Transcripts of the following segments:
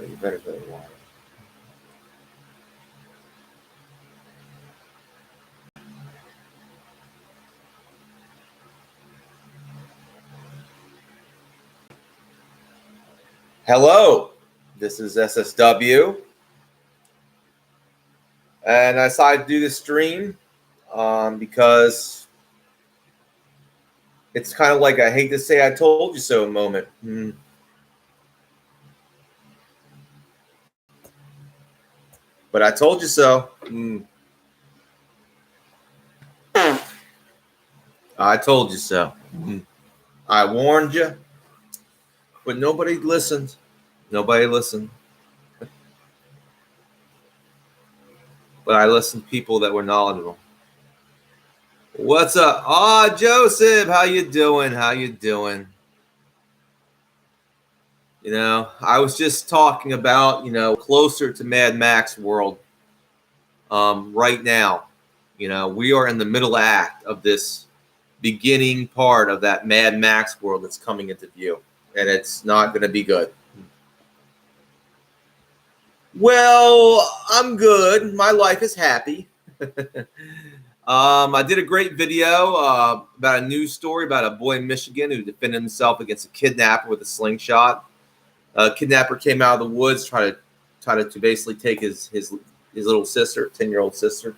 water. You better go to water. Hello, this is SSW, and I decided to do this stream because it's kind of like I hate to say I told you so moment. But I told you so. I told you so. I warned you, but nobody listened. Nobody listened. But I listened to people that were knowledgeable. What's up? Oh, Joseph, how you doing? How you doing? You know, I was just talking about, closer to Mad Max world right now. You know, we are in the middle act of this beginning part of that Mad Max world that's coming into view, and it's not going to be good. Well, I'm good. My life is happy. I did a great video about a news story about a boy in Michigan who defended himself against a kidnapper with a slingshot. A kidnapper came out of the woods, tried to basically take his little sister, 10-year-old sister.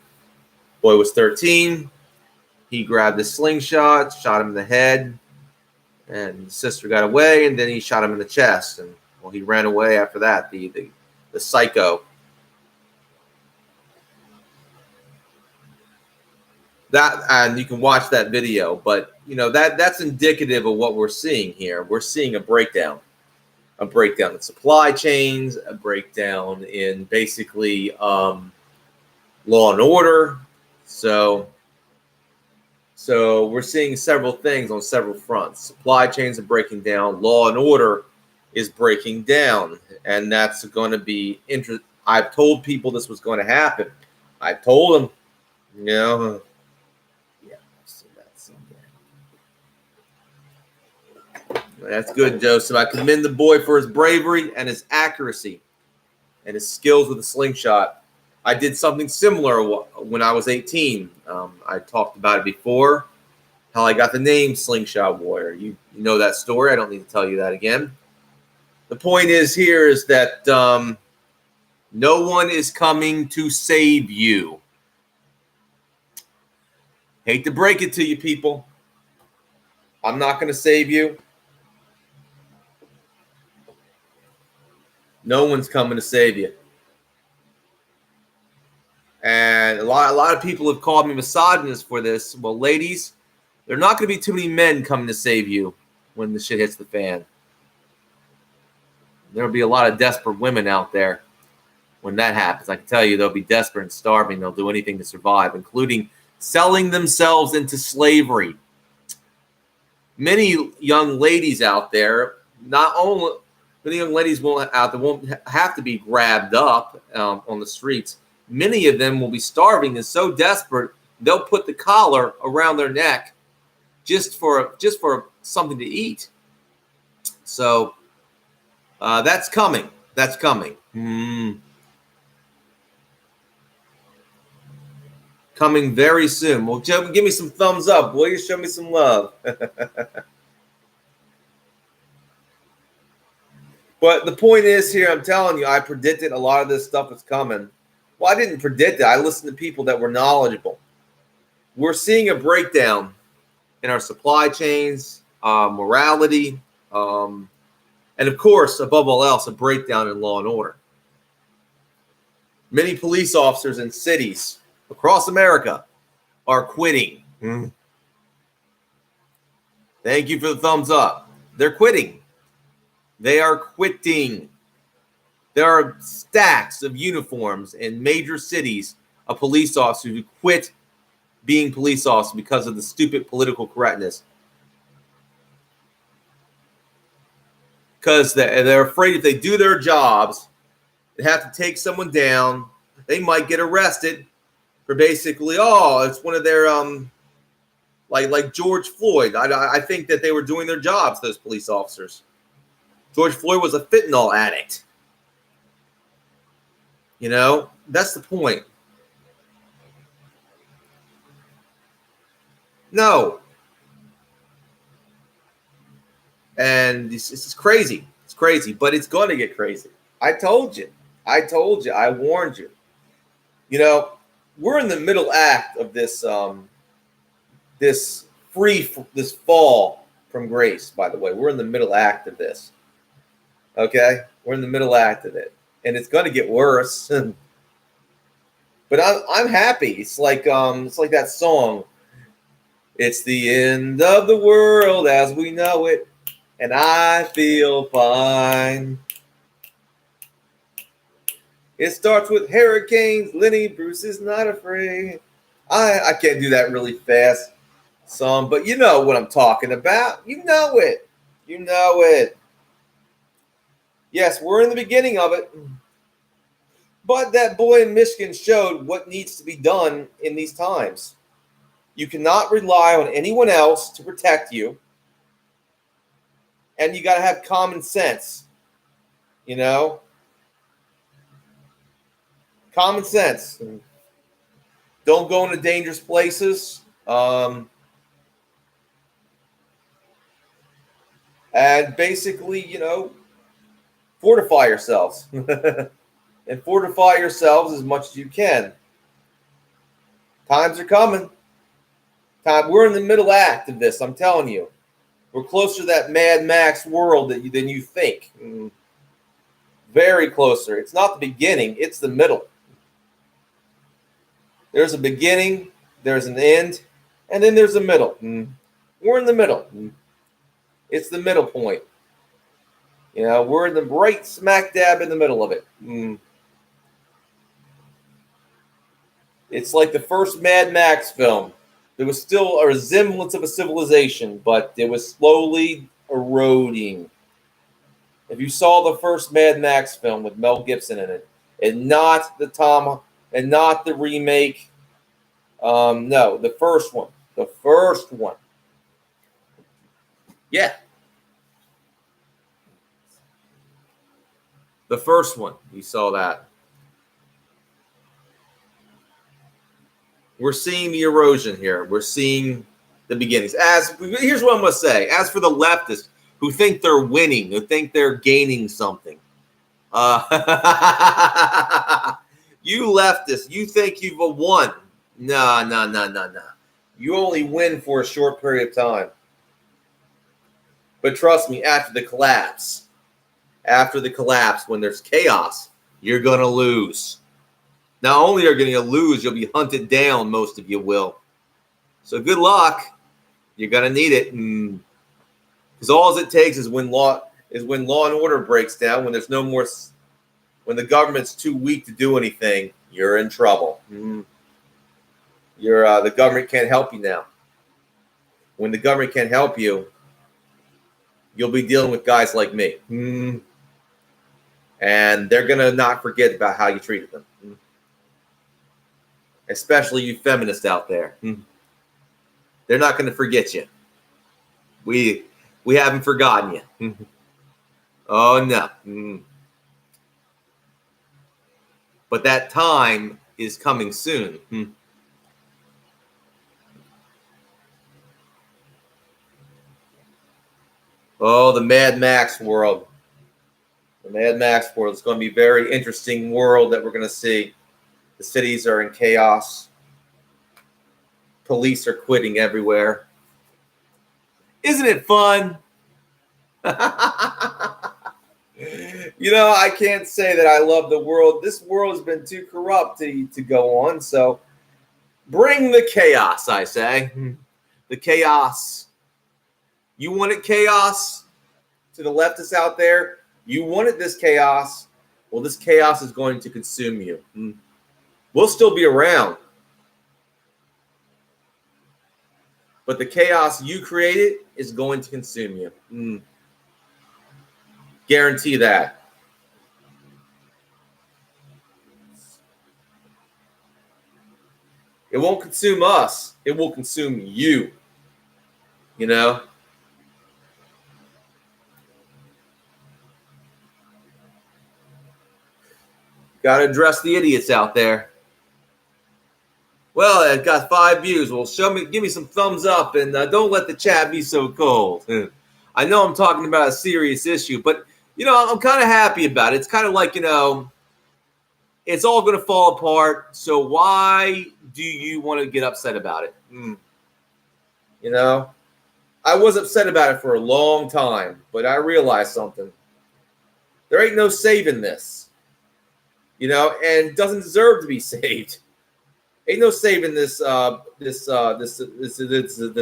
Boy was 13. He grabbed his slingshot, shot him in the head, and the sister got away. And then he shot him in the chest, and well, he ran away after that. The psycho. That, and you can watch that video, but that's indicative of what we're seeing here. We're seeing a breakdown in supply chains, a breakdown in basically law and order. So we're seeing several things on several fronts. Supply chains are breaking down. Law and order is breaking down, and that's going to be interesting. I've told people this was going to happen. I told them, yeah, I'll see that someday. That's good, Joseph. I commend the boy for his bravery and his accuracy and his skills with a slingshot. I did something similar when I was 18. I talked about it before, how I got the name Slingshot Warrior. You know that story. I don't need to tell you that again. The point is that no one is coming to save you. Hate to break it to you, people. I'm not going to save you. No one's coming to save you. And a lot of people have called me misogynist for this. Well, ladies, there are not going to be too many men coming to save you when the shit hits the fan. There'll be a lot of desperate women out there when that happens. I can tell you they'll be desperate and starving. They'll do anything to survive, including selling themselves into slavery. Many young ladies out there, many young ladies won't have to be grabbed up on the streets. Many of them will be starving and so desperate they'll put the collar around their neck just for something to eat. So that's coming. That's coming. Coming very soon. Well, Joe, give me some thumbs up. Will you show me some love? But the point is here, I'm telling you, I predicted a lot of this stuff was coming. Well, I didn't predict it. I listened to people that were knowledgeable. We're seeing a breakdown in our supply chains, morality, and of course, above all else, a breakdown in law and order. Many police officers in cities across America are quitting. Thank you for the thumbs up. They're quitting. They are quitting. There are stacks of uniforms in major cities of police officers who quit being police officers because of the stupid political correctness. Because they're afraid if they do their jobs, they have to take someone down. They might get arrested for basically, it's one of their like George Floyd. I think that they were doing their jobs, those police officers. George Floyd was a fentanyl addict. That's the point. No. And this is crazy. It's crazy, but it's going to get crazy. I told you. I warned you. We're in the middle act of this this fall from grace, by the way. We're in the middle act of this. Okay? We're in the middle act of it. And it's going to get worse. But I'm happy. It's like that song. It's the end of the world as we know it, and I feel fine. It starts with hurricanes. Lenny Bruce is not afraid. I can't do that really fast song, but you know what I'm talking about. You know it. You know it. Yes, we're in the beginning of it. But that boy in Michigan showed what needs to be done in these times. You cannot rely on anyone else to protect you. And you got to have common sense. Common sense. Don't go into dangerous places. And basically, fortify yourselves. And fortify yourselves as much as you can. Times are coming. We're in the middle act of this, I'm telling you. We're closer to that Mad Max world than you think. Very closer. It's not the beginning, it's the middle. There's a beginning, there's an end, and then there's a middle. We're in the middle. It's the middle point. We're in the right smack dab in the middle of it. It's like the first Mad Max film. There was still a resemblance of a civilization, but it was slowly eroding. If you saw the first Mad Max film with Mel Gibson in it, and not the remake, no, the first one. The first one. Yeah. The first one. You saw that. We're seeing the erosion here. We're seeing the beginnings. Here's what I'm going to say. As for the leftists who think they're winning, who think they're gaining something, you leftists, you think you've won. No. You only win for a short period of time. But trust me, after the collapse, when there's chaos, you're going to lose. Not only are you going to lose, you'll be hunted down, most of you will. So good luck. You're going to need it. Because all it takes is when law and order breaks down, when there's no more, when the government's too weak to do anything, you're in trouble. The government can't help you now. When the government can't help you, you'll be dealing with guys like me. And they're going to not forget about how you treated them. Especially you feminists out there. They're not going to forget you. We haven't forgotten you. Oh, no. But that time is coming soon. Oh, the Mad Max world. The Mad Max world is going to be a very interesting world that we're going to see. The cities are in chaos. Police are quitting everywhere. Isn't it fun? I can't say that I love the world. This world has been too corrupt to go on. So bring the chaos, I say. The chaos. You wanted chaos? To the leftists out there, you wanted this chaos. Well, this chaos is going to consume you. We'll still be around. But the chaos you created is going to consume you. Guarantee that. It won't consume us. It will consume you. Got to address the idiots out there. Well, it got 5 views. Well, give me some thumbs up, and don't let the chat be so cold. I know I'm talking about a serious issue, but I'm kind of happy about it. It's kind of like it's all going to fall apart. So why do you want to get upset about it? I was upset about it for a long time, but I realized something. There ain't no saving this, and it doesn't deserve to be saved. Ain't no saving this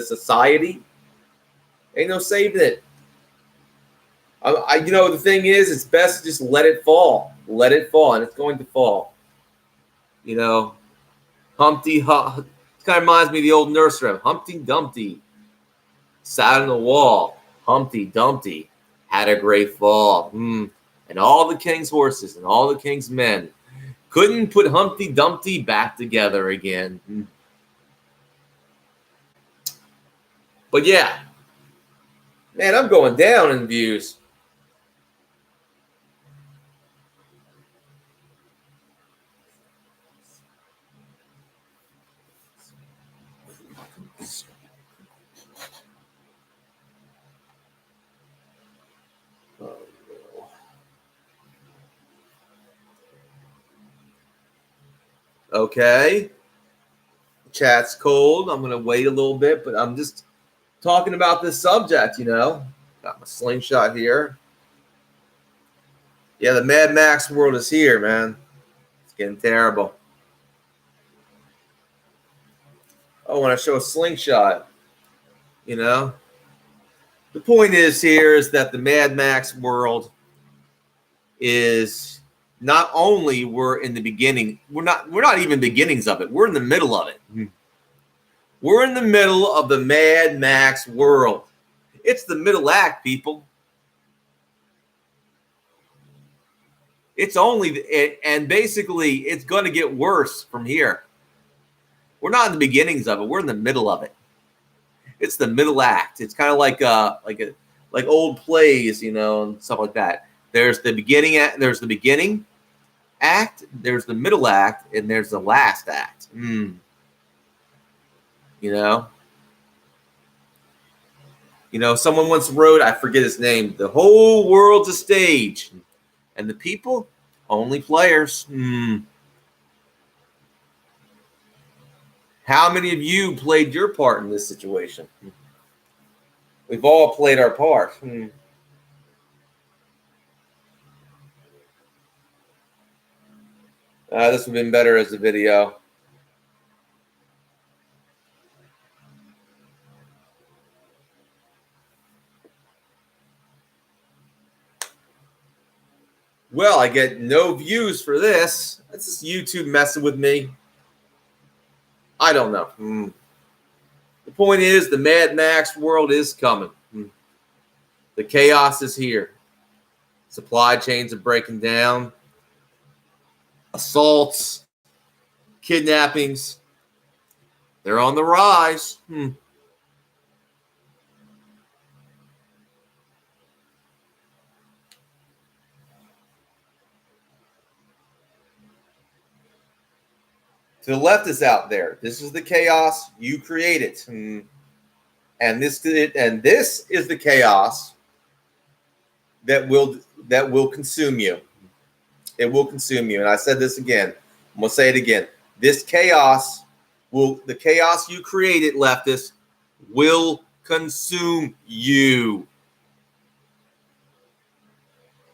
society. Ain't no saving it. The thing is, it's best to just let it fall. Let it fall, and it's going to fall. Humpty Hump. It kind of reminds me of the old nursery rhyme. Humpty Dumpty sat on the wall. Humpty Dumpty had a great fall. And all the king's horses and all the king's men couldn't put Humpty Dumpty back together again. But yeah, man, I'm going down in views. Okay. Chat's cold. I'm going to wait a little bit, but I'm just talking about this subject, Got my slingshot here. Yeah, the Mad Max world is here, man. It's getting terrible. I want to show a slingshot, The point is that the Mad Max world is not only we're in the beginning, we're not even beginnings of it. We're in the middle of it. We're in the middle of the Mad Max world. It's the middle act, people. It's and basically it's going to get worse from here. We're not in the beginnings of it. We're in the middle of it. It's the middle act. It's kind of like old plays, and stuff like that. There's the beginning act. There's the beginning act. There's the middle act, and there's the last act. Someone once wrote, I forget his name, the whole world's a stage, and the people only players. How many of you played your part in this situation? We've all played our part. This would have been better as a video. Well, I get no views for this. This is YouTube messing with me. I don't know. The point is, the Mad Max world is coming. The chaos is here. Supply chains are breaking down. Assaults, kidnappings, they're on the rise. To the leftists out there, this is the chaos you created, and this is the chaos that will consume you. It will consume you. And I said this again. I'm gonna say it again. The chaos you created, leftists, will consume you.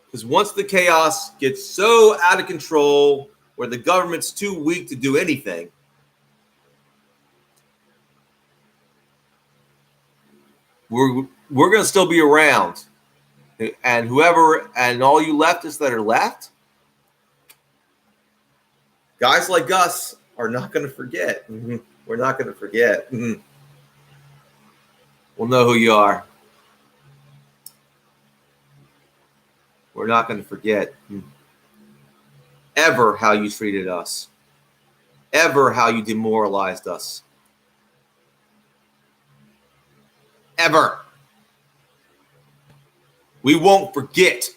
Because once the chaos gets so out of control, where the government's too weak to do anything, we're going to still be around. And all you leftists that are left, guys like us are not going to forget. We're not going to forget. We'll know who you are. We're not going to forget. Ever how you treated us. Ever how you demoralized us. Ever. We won't forget,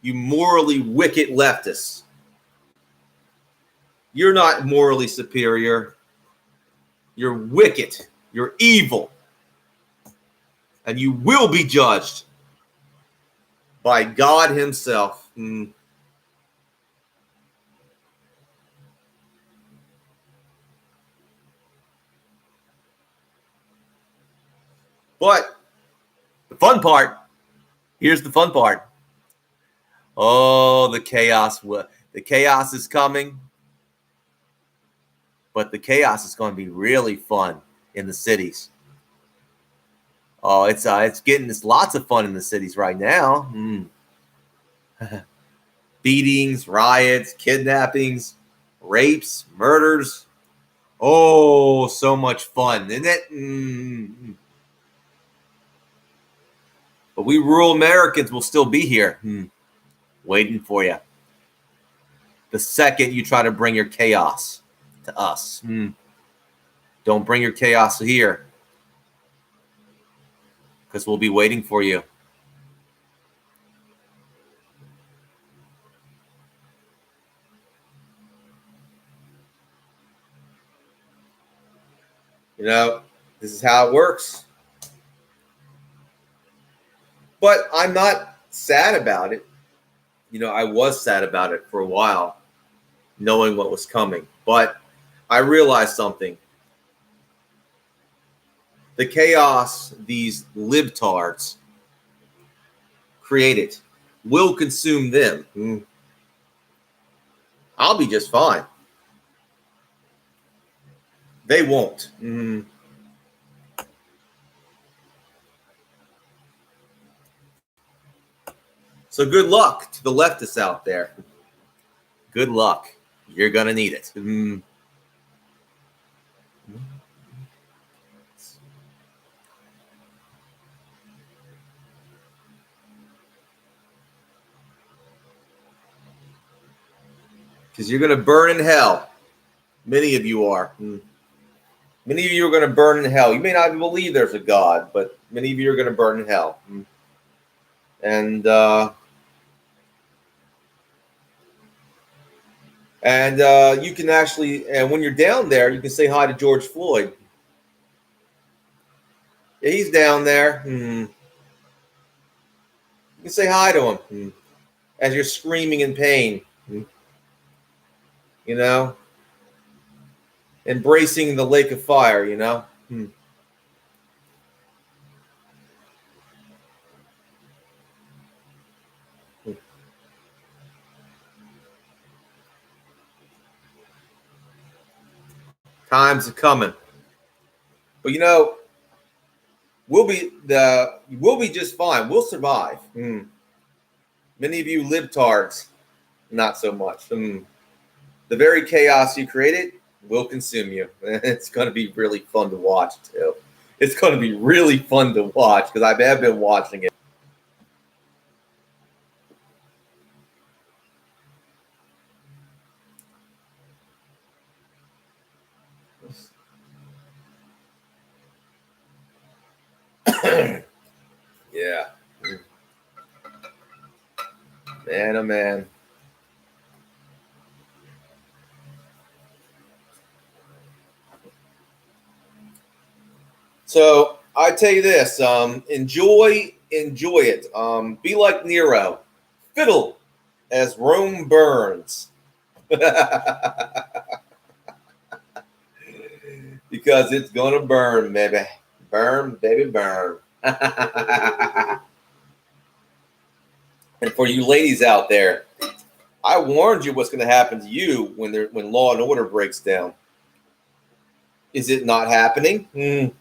you morally wicked leftists. You're not morally superior. You're wicked. You're evil. And you will be judged by God himself. But the fun part, here's the fun part. Oh, the chaos. The chaos is coming. But the chaos is going to be really fun in the cities. Oh, it's lots of fun in the cities right now. Beatings, riots, kidnappings, rapes, murders. Oh, so much fun, isn't it? But we rural Americans will still be here, waiting for you. The second you try to bring your chaos to us. Don't bring your chaos here, because we'll be waiting for you. You know, this is how it works. But I'm not sad about it. You know, I was sad about it for a while, knowing what was coming. But I realized something. The chaos these libtards created will consume them. I'll be just fine. They won't. So good luck to the leftists out there. Good luck. You're going to need it. Because you're going to burn in hell. Many of you are. Many of you are going to burn in hell. You may not believe there's a God, but many of you are going to burn in hell. And you can actually, and when you're down there, you can say hi to George Floyd. Yeah, he's down there. You can say hi to him as you're screaming in pain. You know, embracing the lake of fire. You know. Times are coming, but you know, we'll be just fine. We'll survive. Many of you libtards, not so much. The very chaos you created will consume you. It's going to be really fun to watch too. It's going to be really fun to watch because I have been watching it. Yeah. Man, oh man. So I tell you this, enjoy it. Be like Nero. Fiddle as Rome burns. Because it's gonna burn, baby. Burn, baby, burn. And for you ladies out there, I warned you what's going to happen to you when law and order breaks down. Is it not happening?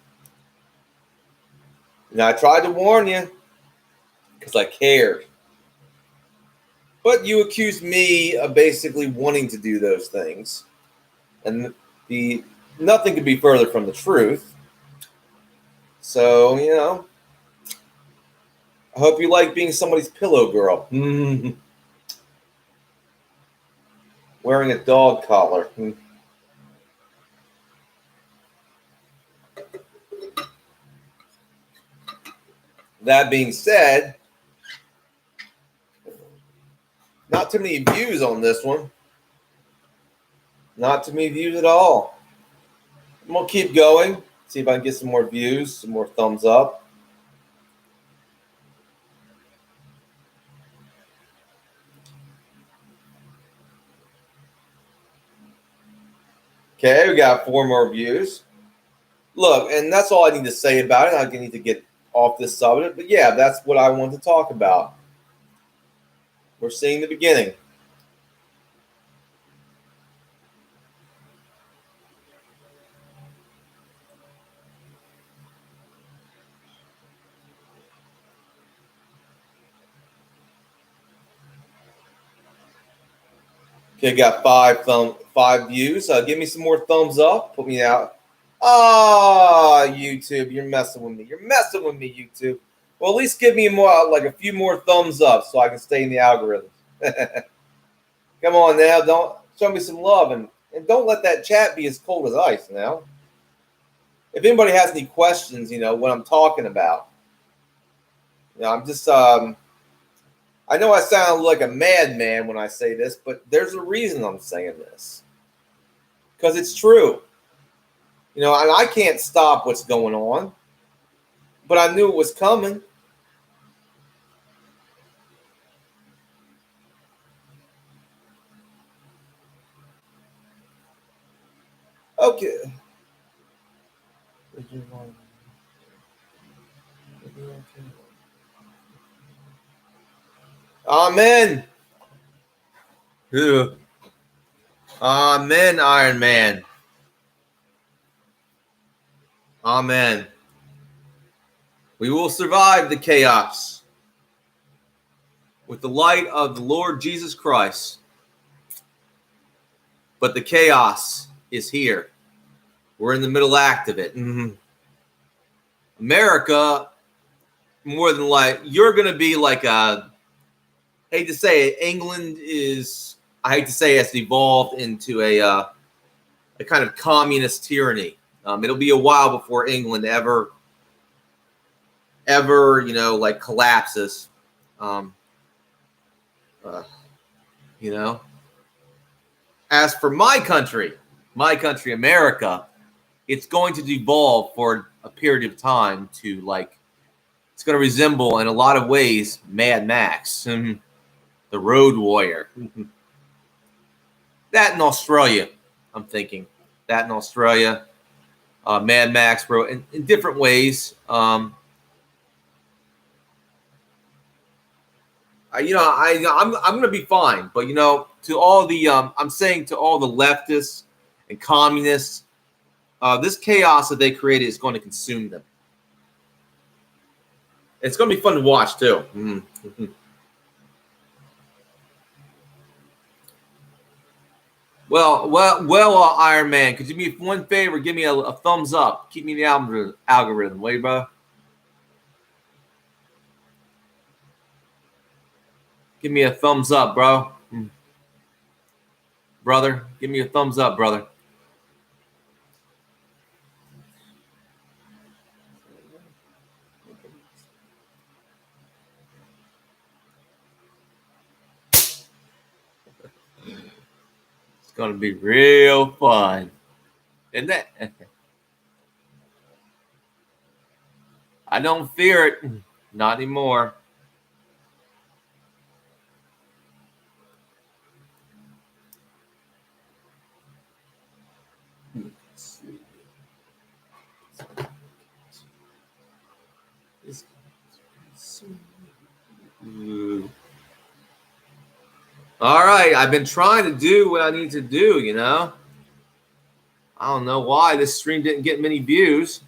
Now, I tried to warn you because I cared. But you accused me of basically wanting to do those things. And nothing could be further from the truth. So, you know, I hope you like being somebody's pillow girl. Wearing a dog collar. That being said, not too many views on this one. Not too many views at all. I'm going to keep going. See if I can get some more views, some more thumbs up. Okay, we got 4 more views. Look, and that's all I need to say about it. I need to get off this subject. But yeah, that's what I want to talk about. We're seeing the beginning. Okay, got 5 views. Give me some more thumbs up. Put me out. Ah, YouTube, you're messing with me. You're messing with me, YouTube. Well, at least give me more, like a few more thumbs up, so I can stay in the algorithm. Come on now, don't show me some love, and don't let that chat be as cold as ice. Now, if anybody has any questions, what I'm talking about. I'm just I know I sound like a madman when I say this, but there's a reason I'm saying this. Because it's true. And I can't stop what's going on, but I knew it was coming. Okay. Amen. Amen, Iron Man. Amen. We will survive the chaos with the light of the Lord Jesus Christ. But the chaos is here. We're in the middle act of it. Mm-hmm. America, more than like, you're going to be like I hate to say it, England is, I hate to say it's evolved into a kind of communist tyranny. It'll be a while before England ever, like collapses. As for my country, America, it's going to devolve for a period of time to like, it's going to resemble in a lot of ways Mad Max, the Road Warrior. That in Australia, I'm thinking. That in Australia, Mad Max, bro, in different ways. I'm going to be fine, but to all the I'm saying to all the leftists and communists, this chaos that they created is going to consume them. It's going to be fun to watch too. Mm-hmm. Well, Iron Man, could you do me one favor? Give me a thumbs up. Keep me in the algorithm, will you, bro? Give me a thumbs up, bro. Brother, give me a thumbs up, brother. It's going to be real fun. Isn't that? I don't fear it. Not anymore. All right, I've been trying to do what I need to do, I don't know why this stream didn't get many views.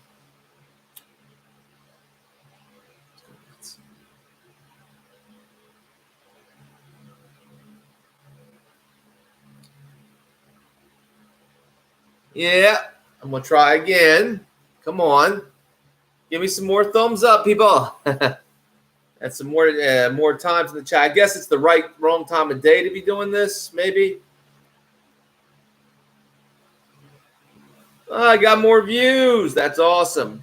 Yeah, I'm going to try again. Come on. Give me some more thumbs up, people. And some more times in the chat. I guess it's the wrong time of day to be doing this, maybe. Oh, I got more views. That's awesome.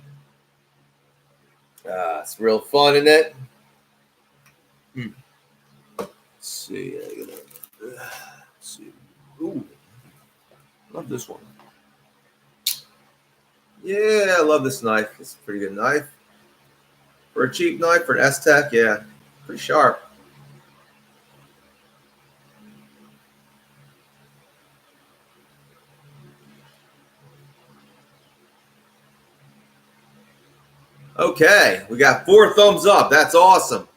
It's real fun, isn't it? Let's see. Let's see. Ooh. Love this one. Yeah, I love this knife. It's a pretty good knife. For a cheap knife, for an S-Tech, yeah, pretty sharp. Okay, we got 4 thumbs up. That's awesome.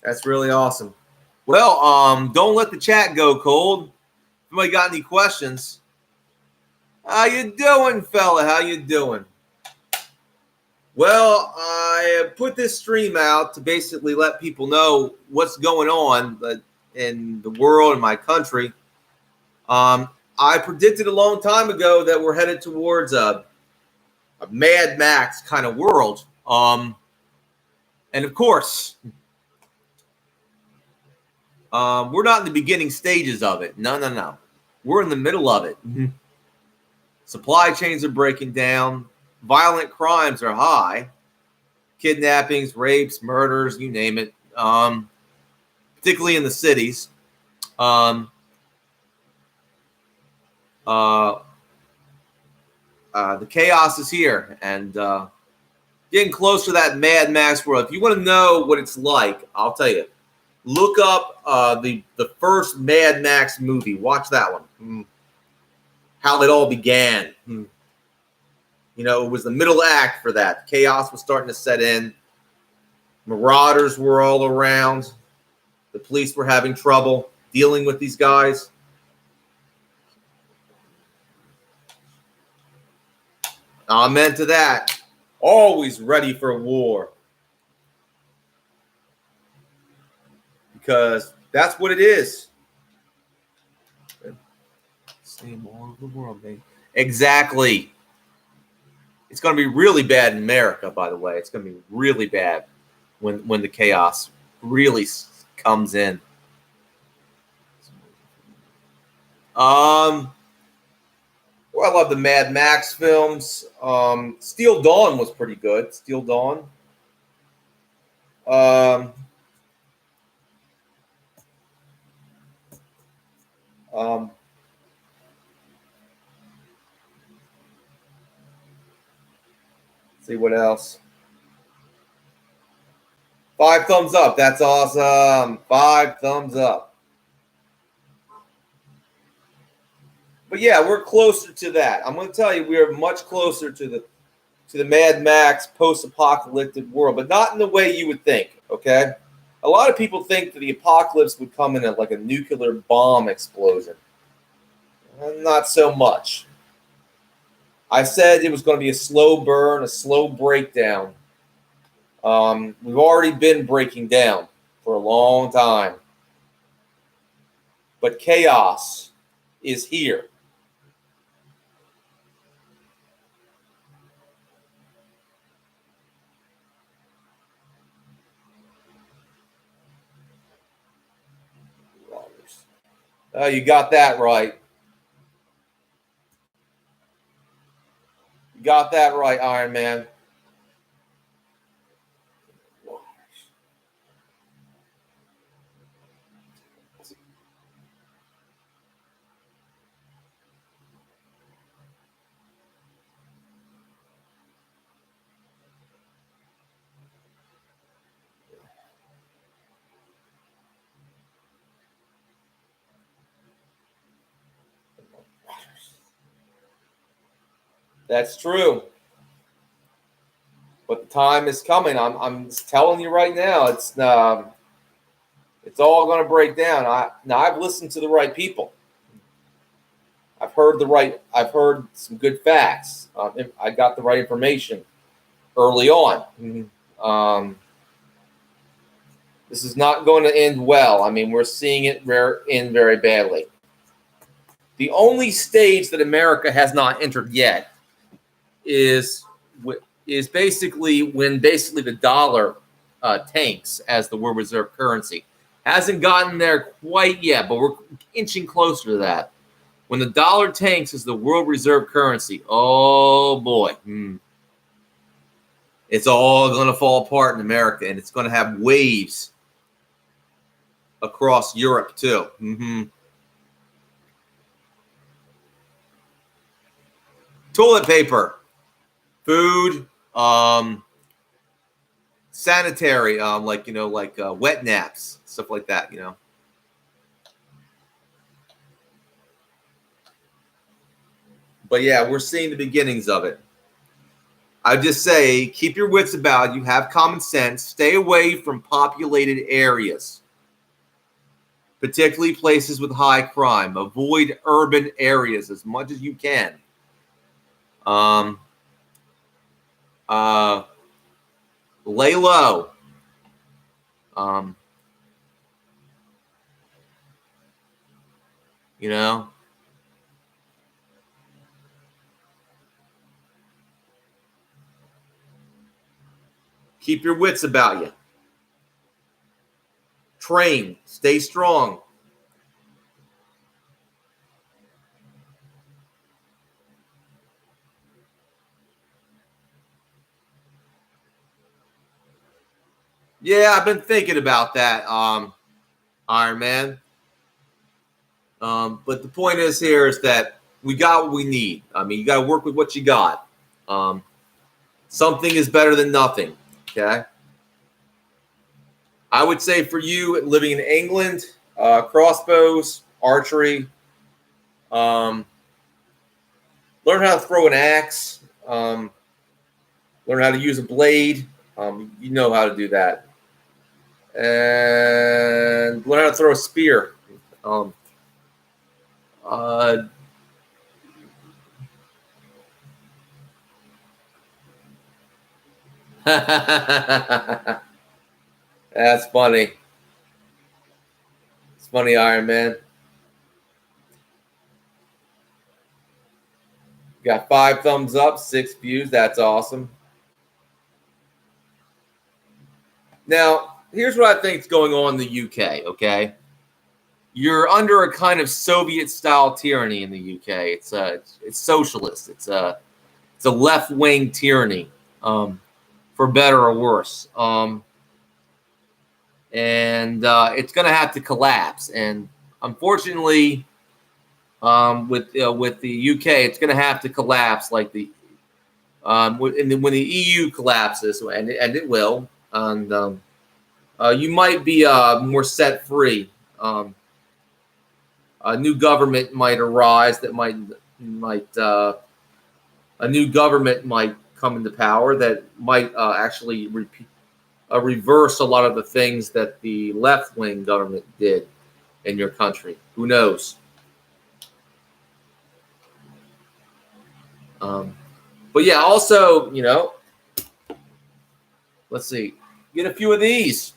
That's really awesome. Well, don't let the chat go cold. If anybody got any questions, how you doing, fella? How you doing? Well, I put this stream out to basically let people know what's going on in the world, in my country. I predicted a long time ago that we're headed towards a Mad Max kind of world. And of course, we're not in the beginning stages of it. No. We're in the middle of it. Supply chains are breaking down. Violent crimes are high. Kidnappings, rapes, murders, you name it. Particularly in the cities. The chaos is here, and getting close to that Mad Max world. If you want to know what it's like, I'll tell you. Look up the first Mad Max movie. Watch that one. How it all began. You know, it was the middle act for that. Chaos was starting to set in. Marauders were all around. The police were having trouble dealing with these guys. Amen to that. Always ready for war. Because that's what it is. Same all over the world, baby. Exactly. It's going to be really bad in America, by the way. It's going to be really bad when the chaos really comes in. Well, I love the Mad Max films. Steel Dawn was pretty good. Steel Dawn. See what else. 5 thumbs up. That's awesome. 5 thumbs up. But yeah, we're closer to that. I'm going to tell you, we are much closer to the Mad Max post-apocalyptic world, but not in the way you would think. Okay, a lot of people think that the apocalypse would come in like a nuclear bomb explosion. Not so much. I said it was going to be a slow burn, a slow breakdown. We've already been breaking down for a long time. But chaos is here. You got that right. You got that right, Iron Man. That's true. But the time is coming. I'm telling you right now. It's all going to break down. I've listened to the right people. I've heard some good facts. I got the right information early on. This is not going to end well. I mean, we're seeing it end very badly. The only stage that America has not entered yet is basically when the dollar tanks as the world reserve currency. Hasn't gotten there quite yet, but we're inching closer to that. When the dollar tanks as the world reserve currency, oh boy, it's all going to fall apart in America, and it's going to have waves across Europe too. toilet paper, food, sanitary, like wet naps, stuff like that. But yeah, we're seeing the beginnings of it. I just say, keep your wits about you. Have common sense. Stay away from populated areas, particularly places with high crime. Avoid urban areas as much as you can. Lay low. You know, keep your wits about you. Train. Stay strong. Yeah, I've been thinking about that, Iron Man. But the point is that we got what we need. I mean, you got to work with what you got. Something is better than nothing. Okay. I would say for you living in England, crossbows, archery, learn how to throw an axe, learn how to use a blade. You know how to do that. And learn how to throw a spear. That's funny. It's funny, Iron Man. Got 5 thumbs up, 6 views. That's awesome. Now, here's what I think is going on in the UK, okay? You're under a kind of Soviet-style tyranny in the UK. It's socialist. It's a left-wing tyranny, for better or worse. And it's going to have to collapse. And unfortunately, with the UK, it's going to have to collapse like when the EU collapses, and it will, and you might be more set free. A new government might arise that might a new government might come into power that might actually reverse a lot of the things that the left-wing government did in your country. Who knows? But yeah, also, let's see, get a few of these.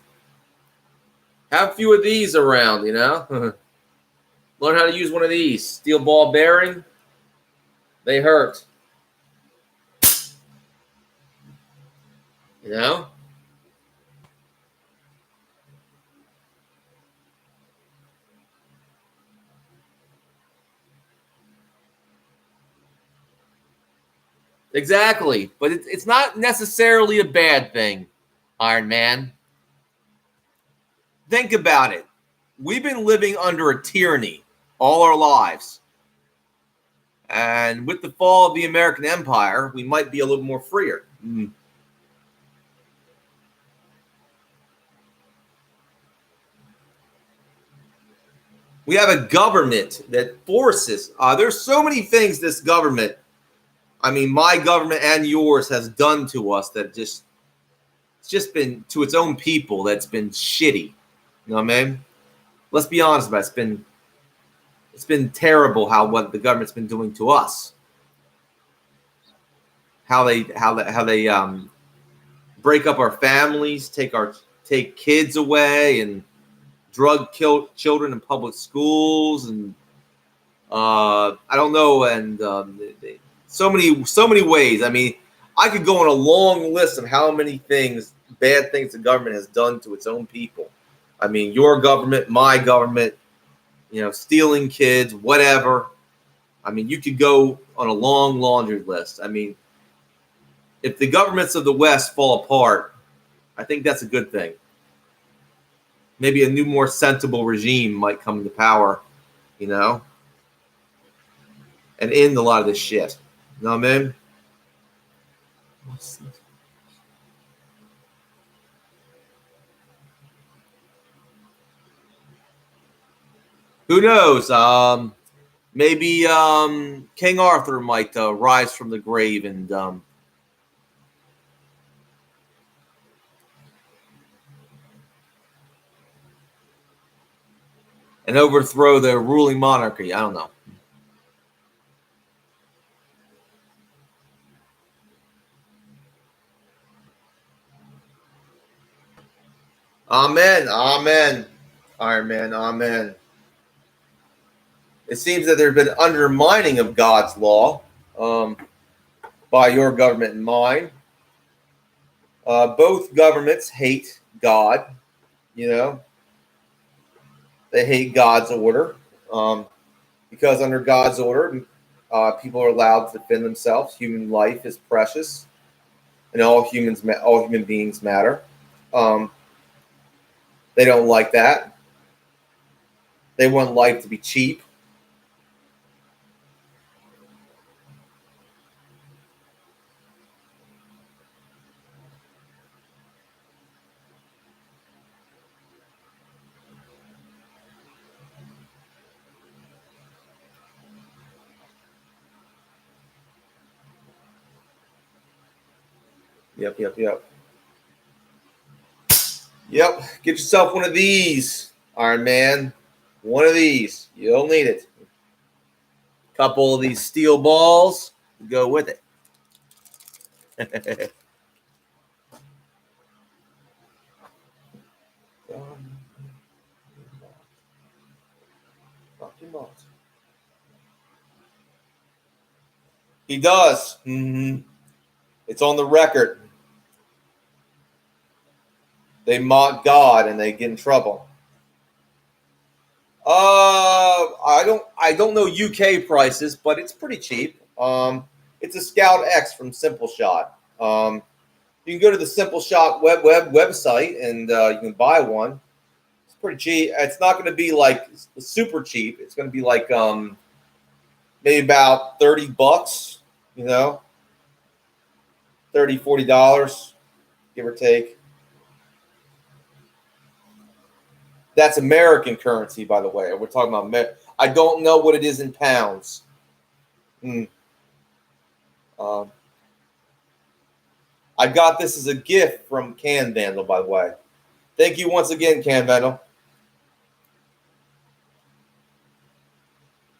Have a few of these around, Learn how to use one of these. Steel ball bearing. They hurt. Exactly. But it's not necessarily a bad thing, Iron Man. Think about it. We've been living under a tyranny all our lives. And with the fall of the American Empire, we might be a little more freer. We have a government that forces. There's so many things this government, I mean, my government and yours, has done to us that it's just been, to its own people, that's been shitty. You know what I mean? Let's be honest about it. It's been terrible what the government's been doing to us. How they break up our families, take kids away, and kill children in public schools, and I don't know, and so many ways. I mean, I could go on a long list of how many bad things the government has done to its own people. I mean, your government, my government, stealing kids, whatever. I mean, you could go on a long laundry list. I mean, if the governments of the West fall apart, I think that's a good thing. Maybe a new, more sensible regime might come into power, and end a lot of this shit. You know what I mean? Who knows? Maybe King Arthur might rise from the grave and overthrow the ruling monarchy. I don't know. Amen. Amen. Iron Man. Amen. It seems that there's been undermining of God's law by your government and mine. Both governments hate God. You know, they hate God's order because under God's order, people are allowed to defend themselves. Human life is precious, and all human beings matter. They don't like that. They want life to be cheap. Yep. Yep. Get yourself one of these, Iron Man. One of these. You'll need it. A couple of these steel balls to go with it. He does. Mm-hmm. It's on the record. They mock God and they get in trouble. I don't know UK prices, but it's pretty cheap. It's a Scout X from Simple Shot. You can go to the Simple Shot website and you can buy one. It's pretty cheap. It's not going to be like super cheap. It's going to be like maybe about $30. You know, $30-$40, give or take. That's American currency, by the way. We're talking about. I don't know what it is in pounds. I got this as a gift from Can Vandal, by the way. Thank you once again, Can Vandal.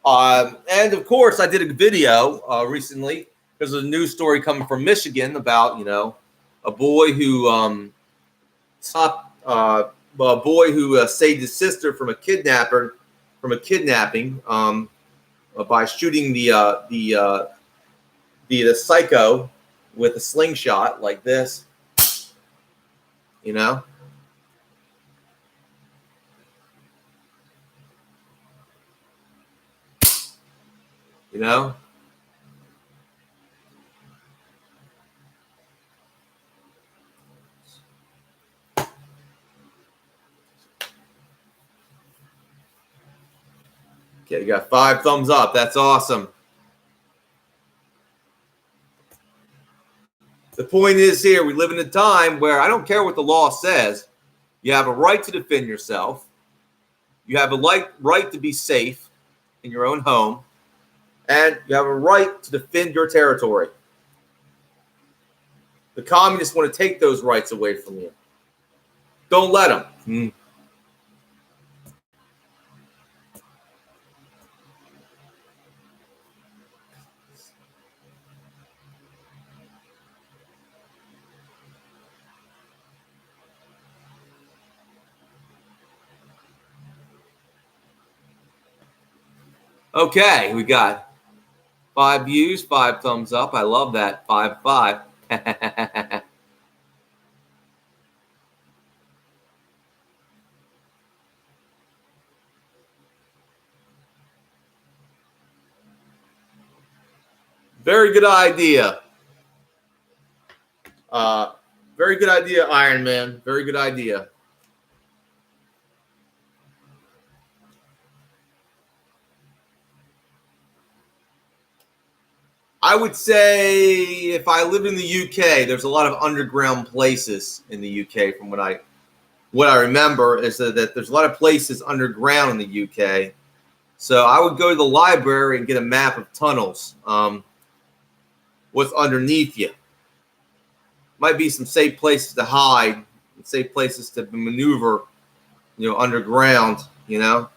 And of course, I did a video recently. There's a news story coming from Michigan about a boy who saved his sister from a kidnapping by shooting the psycho with a slingshot like this. You know. Okay, you got 5 thumbs up. That's awesome. The point is here, we live in a time where I don't care what the law says. You have a right to defend yourself. You have a right to be safe in your own home. And you have a right to defend your territory. The communists want to take those rights away from you. Don't let them. Okay, we got 5 views, 5 thumbs up. I love that. 5. Very good idea. Very good idea, Iron Man. Very good idea. I would say if I lived in the UK, there's a lot of underground places in the UK. From what I remember is that there's a lot of places underground in the UK. So I would go to the library and get a map of tunnels. What's underneath you? Might be some safe places to hide, safe places to maneuver, underground. You know.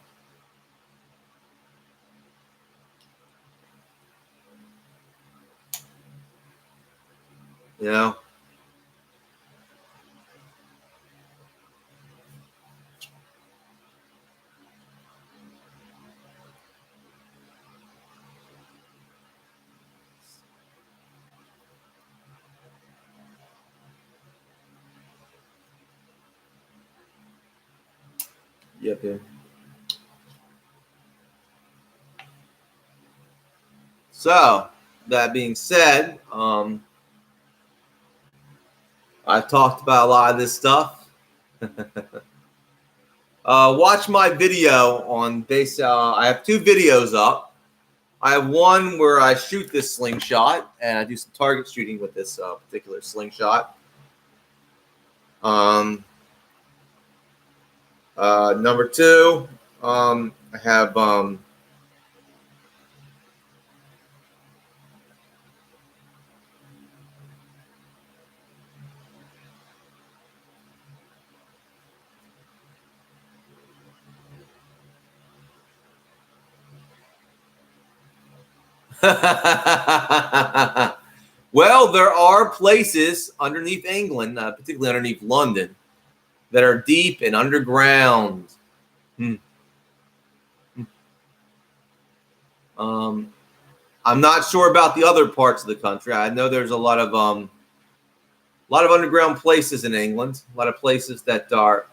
Yep. Yeah. So that being said, I've talked about a lot of this stuff. Watch my video on base. I have 2 videos up. I have one where I shoot this slingshot and I do some target shooting with this particular slingshot. Number 2, I have well, there are places underneath England, particularly underneath London, that are deep and underground. I'm not sure about the other parts of the country. I know there's a lot of underground places in England. A lot of places that are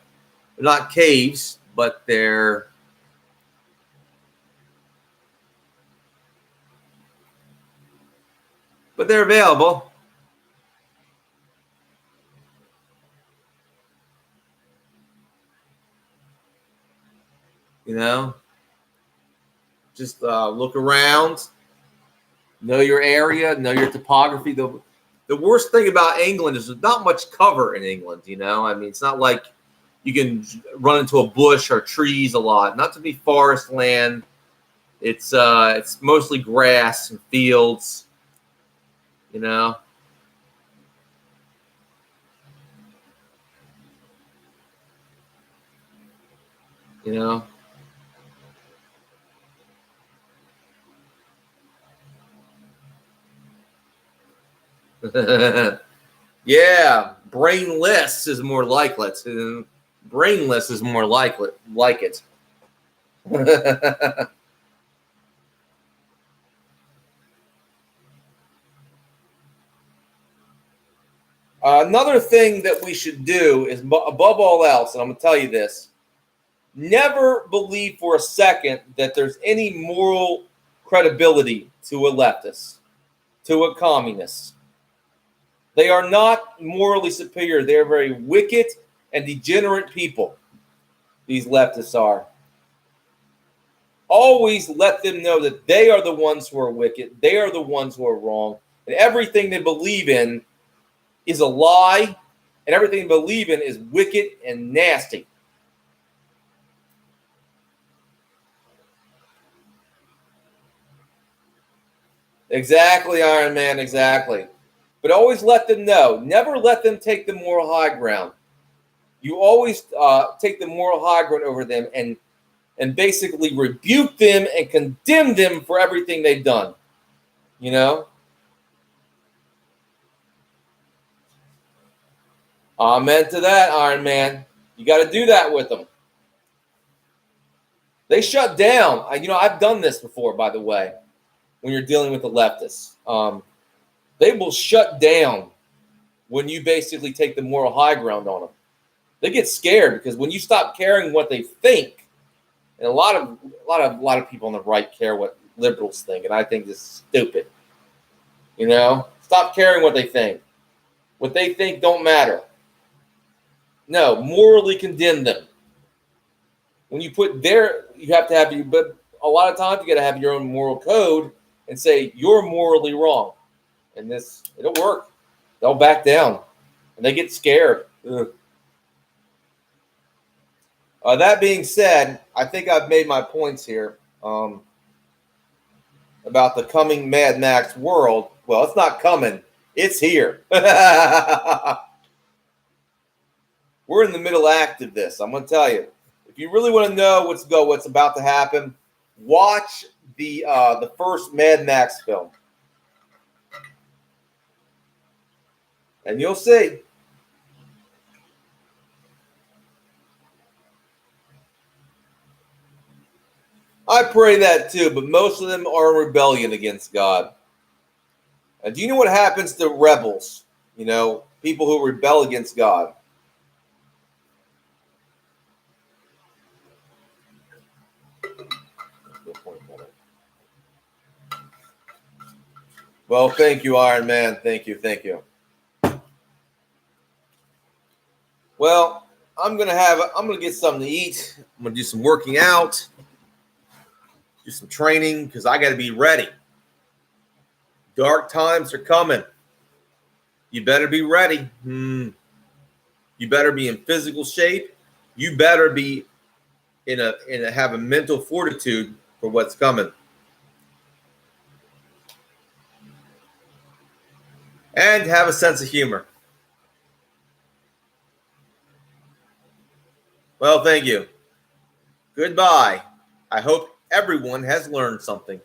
not caves, but they're available. Just look around, know your area, know your topography. The worst thing about England is there's not much cover in England. I mean, it's not like you can run into a bush or trees a lot. Not to be forest land. It's mostly grass and fields. Yeah, brainless is more likely. Brainless is more likely like it. Another thing that we should do is, above all else, and I'm going to tell you this, never believe for a second that there's any moral credibility to a leftist, to a communist. They are not morally superior. They're very wicked and degenerate people, these leftists are. Always let them know that they are the ones who are wicked. They are the ones who are wrong. And everything they believe in is a lie. And everything they believe in is wicked and nasty. Exactly, Iron Man, exactly. But always let them know. Never let them take the moral high ground. You always take the moral high ground over them and basically rebuke them and condemn them for everything they've done. Amen to that, Iron Man. You got to do that with them. They shut down. I've done this before, by the way, when you're dealing with the leftists. They will shut down when you basically take the moral high ground on them. They get scared because when you stop caring what they think, and a lot of people on the right care what liberals think, and I think this is stupid. Stop caring what they think. What they think don't matter. No, morally condemn them. When you put you have to have but a lot of times you got to have your own moral code and say, you're morally wrong. And it'll work. They'll back down. And they get scared. That being said, I think I've made my points here about the coming Mad Max world. Well, it's not coming. It's here. We're in the middle act of this. I'm going to tell you. If you really want to know what's about to happen, watch the first Mad Max film. And you'll see. I pray that too, but most of them are in rebellion against God. And do you know what happens to rebels? You know, people who rebel against God. Well, thank you, Iron Man. Thank you. Well, I'm gonna get something to eat. I'm gonna do some working out, do some training, because I gotta be ready. Dark times are coming. You better be ready. You better be in physical shape. You better be have a mental fortitude for what's coming. And have a sense of humor. Well, thank you. Goodbye. I hope everyone has learned something.